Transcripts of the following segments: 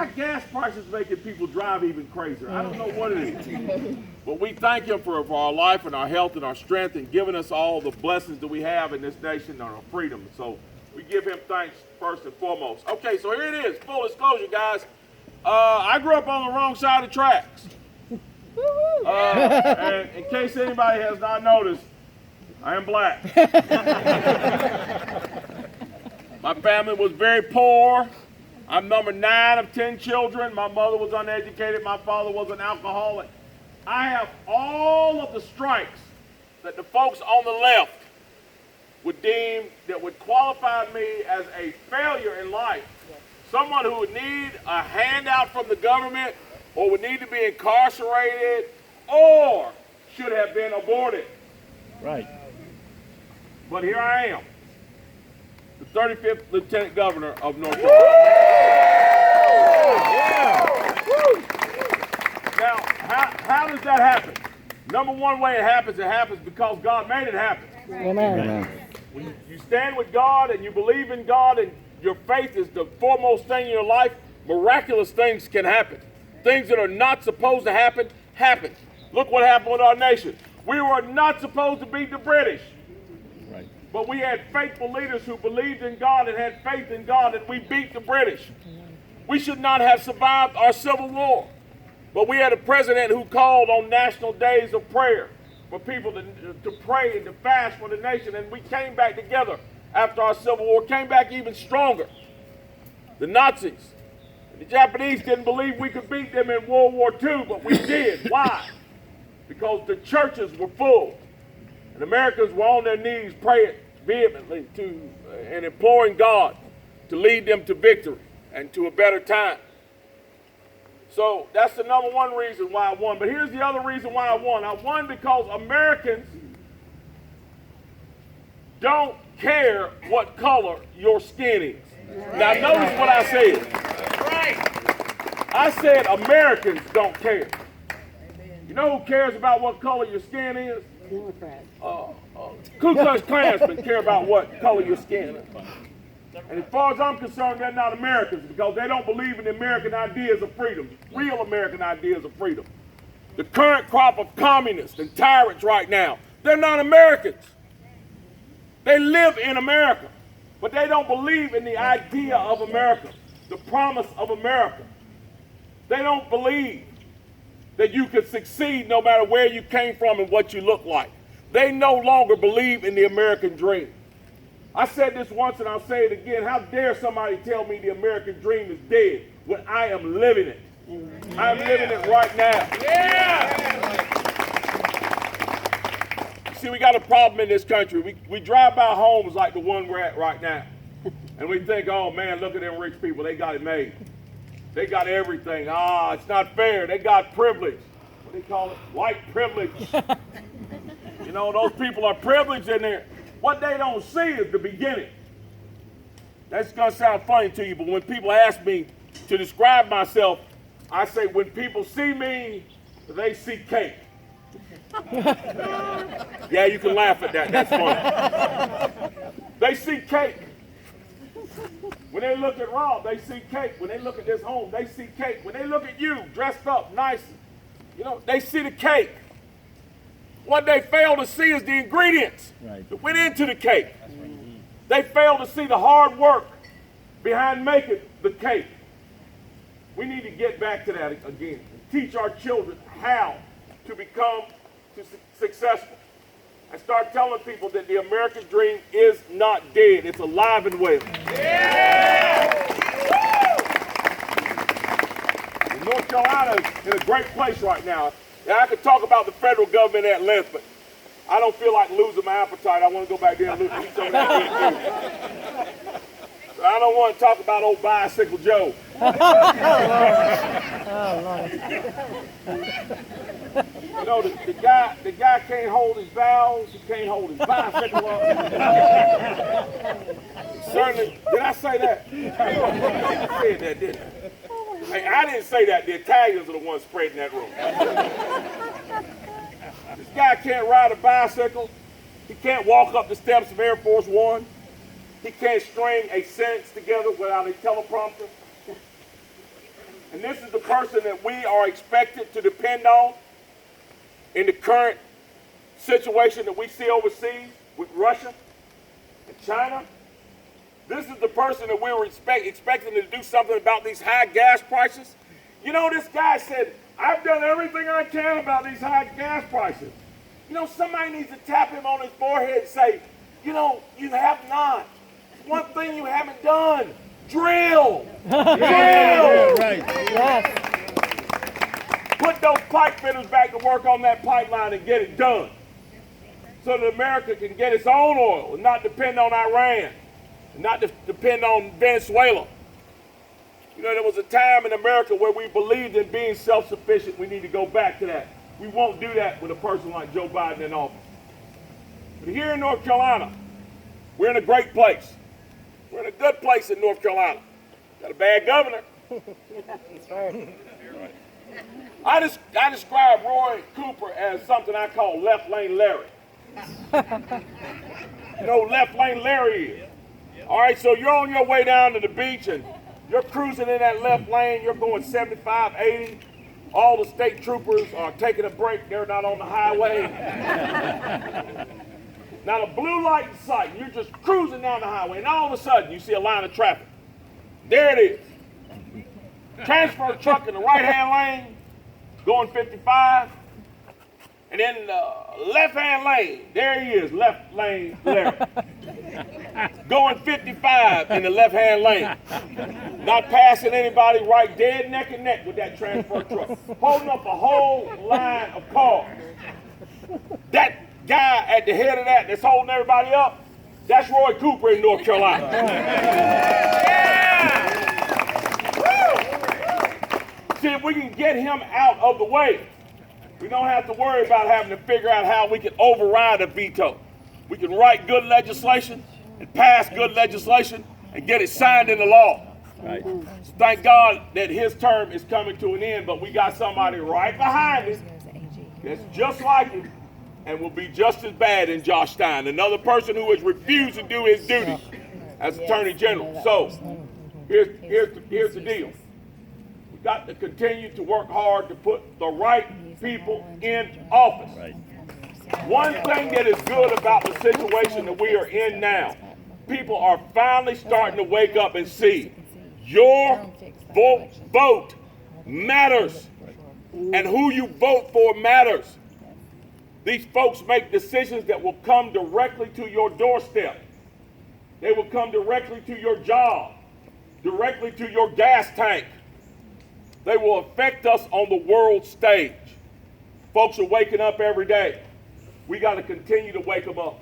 Why gas prices making people drive even crazier? I don't know what it is. But we thank him for our life and our health and our strength and giving us all the blessings that we have in this nation and our freedom. So we give him thanks first and foremost. Okay, so here it is. Full disclosure, guys. I grew up on the wrong side of the tracks. And in case anybody has not noticed, I am black. My family was very poor. I'm number 9 of 10 children. My mother was uneducated. My father was an alcoholic. I have all of the strikes that the folks on the left would deem that would qualify me as a failure in life. Someone who would need a handout from the government or would need to be incarcerated or should have been aborted. Right. But here I am, the 35th Lieutenant Governor of North Carolina. Now, how does that happen? Number one way it happens because God made it happen. Amen. When you stand with God and you believe in God and your faith is the foremost thing in your life, miraculous things can happen. Things that are not supposed to happen, happen. Look what happened with our nation. We were not supposed to beat the British. Right. But we had faithful leaders who believed in God and had faith in God, and we beat the British. We should not have survived our Civil War. But we had a president who called on national days of prayer for people to pray and to fast for the nation, and we came back together after our Civil War, came back even stronger. The Nazis, the Japanese didn't believe we could beat them in World War II, but we did. Why? Because the churches were full, and Americans were on their knees praying vehemently and imploring God to lead them to victory and to a better time. So that's the number one reason why I won. But here's the other reason why I won. I won because Americans don't care what color your skin is. Now notice what I said. Right. I said Americans don't care. You know who cares about what color your skin is? Democrats. Ku Klux Klansmen care about what color your skin is. And as far as I'm concerned, they're not Americans because they don't believe in the American ideas of freedom, real American ideas of freedom. The current crop of communists and tyrants right now, they're not Americans. They live in America, but they don't believe in the idea of America, the promise of America. They don't believe that you can succeed no matter where you came from and what you look like. They no longer believe in the American dream. I said this once and I'll say it again. How dare somebody tell me the American dream is dead when I am living it? I'm living it right now. See, we got a problem in this country. We drive by homes like the one we're at right now. And we think, oh man, look at them rich people. They got it made. They got everything. It's not fair. They got privilege. What do they call it? White privilege. You know, those people are privileged in there. What they don't see is the beginning. That's going to sound funny to you, but when people ask me to describe myself, I say when people see me, they see cake. Yeah, you can laugh at that. That's funny. They see cake. When they look at Rob, they see cake. When they look at this home, they see cake. When they look at you, dressed up, nice, you know, they see the cake. What they fail to see is the ingredients that went into the cake. They fail to see the hard work behind making the cake. We need to get back to that again and teach our children how to become successful and start telling people that the American dream is not dead. It's alive and well. Yeah! North Carolina is in a great place right now. Yeah, I could talk about the federal government at length, but I don't feel like losing my appetite. I want to go back there and eat some of that good food. So I don't want to talk about old Bicycle Joe. You know, the guy can't hold his vows. He can't hold his bicycle up. Certainly, did I say that? I said that, didn't I? Hey, I didn't say that. The Italians are the ones spreading that rumor. This guy can't ride a bicycle. He can't walk up the steps of Air Force One. He can't string a sentence together without a teleprompter. And this is the person that we are expected to depend on in the current situation that we see overseas with Russia and China. This is the person that we were expecting to do something about these high gas prices. You know, this guy said, I've done everything I can about these high gas prices. You know, somebody needs to tap him on his forehead and say, you know, you have not. One thing you haven't done, drill. Drill. Right. Yes. Put those pipe fitters back to work on that pipeline and get it done. So that America can get its own oil and not depend on Iran, and not depend on Venezuela. You know, there was a time in America where we believed in being self-sufficient. We need to go back to that. We won't do that with a person like Joe Biden in office. But here in North Carolina, we're in a great place. We're in a good place in North Carolina. Got a bad governor. That's right. I describe Roy Cooper as something I call left lane Larry. You know who left lane Larry is? All right, so you're on your way down to the beach and you're cruising in that left lane. You're going 75, 80. All the state troopers are taking a break. They're not on the highway. Not a blue light in sight. You're just cruising down the highway, and all of a sudden you see a line of traffic. There it is. Transfer truck in the right-hand lane, going 55. And then the left-hand lane, there he is, left lane Larry. Going 55 in the left-hand lane. Not passing anybody, right dead neck and neck with that transfer truck. Holding up a whole line of cars. That guy at the head of that that's holding everybody up, that's Roy Cooper in North Carolina. See, if we can get him out of the way, we don't have to worry about having to figure out how we can override a veto. We can write good legislation and pass good legislation and get it signed into law. Right. So thank God that his term is coming to an end, but we got somebody right behind him that's just like him and will be just as bad in Josh Stein, another person who has refused to do his duty as Attorney General. So here's the deal. We've got to continue to work hard to put the right people in office. Right. One thing that is good about the situation that we are in now, people are finally starting to wake up and see your vote matters, and who you vote for matters. These folks make decisions that will come directly to your doorstep. They will come directly to your job, directly to your gas tank. They will affect us on the world stage. Folks are waking up every day. We got to continue to wake them up.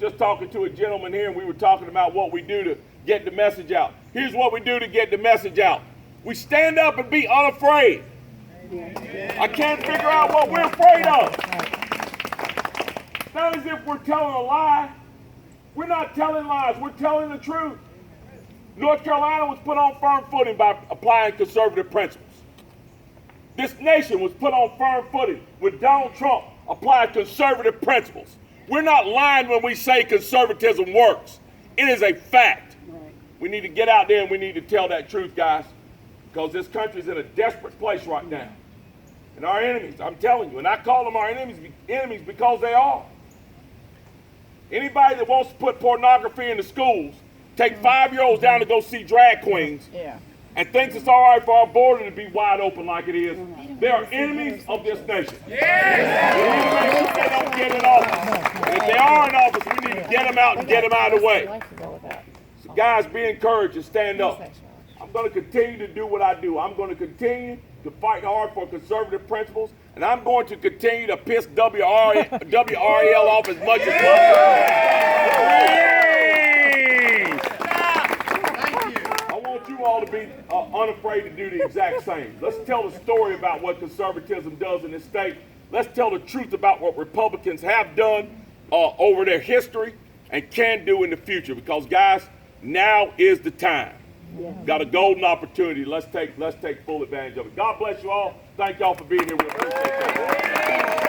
Just talking to a gentleman here, and we were talking about what we do to get the message out. Here's what we do to get the message out. We stand up and be unafraid. I can't figure out what we're afraid of. It's not as if we're telling a lie. We're not telling lies. We're telling the truth. North Carolina was put on firm footing by applying conservative principles. This nation was put on firm footing when Donald Trump applied conservative principles. We're not lying when we say conservatism works. It is a fact. We need to get out there and we need to tell that truth, guys, because this country's in a desperate place right now. And our enemies, I'm telling you, and I call them our enemies because they are. Anybody that wants to put pornography in the schools, take 5-year-olds down to go see drag queens, and thinks it's all right for our border to be wide open like it is. They are enemies of this nation. We need to make sure they don't get in office. And if they are in office, we need to get them out and get them out of the way. So guys, be encouraged and stand up. I'm going to continue to do what I do. I'm going to continue to fight hard for conservative principles, and I'm going to continue to piss WRL off as much as possible. I want you all to be unafraid to do the exact same. Let's tell the story about what conservatism does in this state. Let's tell the truth about what Republicans have done over their history and can do in the future, because guys, now is the time. Got a golden opportunity. Let's take full advantage of it. God bless you all. Thank y'all for being here with us.